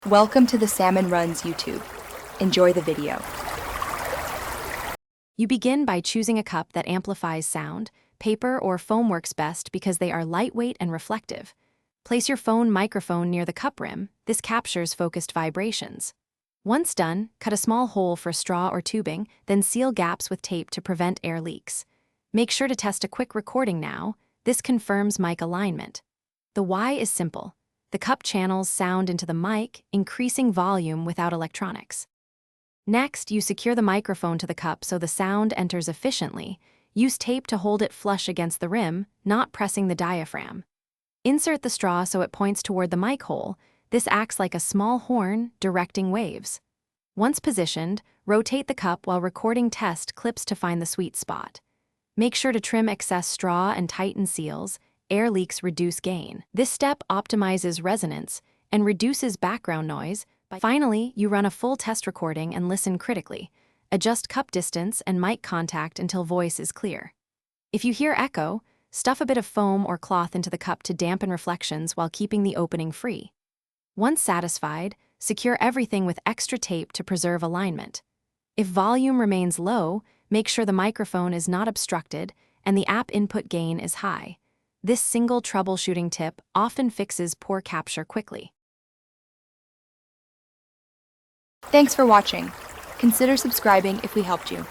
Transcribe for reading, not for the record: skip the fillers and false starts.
Welcome to the Salmon Runs YouTube. Enjoy the video. You begin by choosing a cup that amplifies sound. Paper or foam works best because they are lightweight and reflective. Place your phone microphone near the cup rim. This captures focused vibrations. Once done, cut a small hole for straw or tubing, then seal gaps with tape to prevent air leaks. Make sure to test a quick recording now. This confirms mic alignment. The why is simple. The cup channels sound into the mic, increasing volume without electronics. Next, you secure the microphone to the cup so the sound enters efficiently. Use tape to hold it flush against the rim, not pressing the diaphragm. Insert the straw so it points toward the mic hole. This acts like a small horn, directing waves. Once positioned, rotate the cup while recording test clips to find the sweet spot. Make sure to trim excess straw and tighten seals. Air leaks reduce gain. This step optimizes resonance and reduces background noise. Finally, you run a full test recording and listen critically. Adjust cup distance and mic contact until voice is clear. If you hear echo, stuff a bit of foam or cloth into the cup to dampen reflections while keeping the opening free. Once satisfied, secure everything with extra tape to preserve alignment. If volume remains low, make sure the microphone is not obstructed and the app input gain is high. This single troubleshooting tip often fixes poor capture quickly. Thanks for watching. Consider subscribing if we helped you.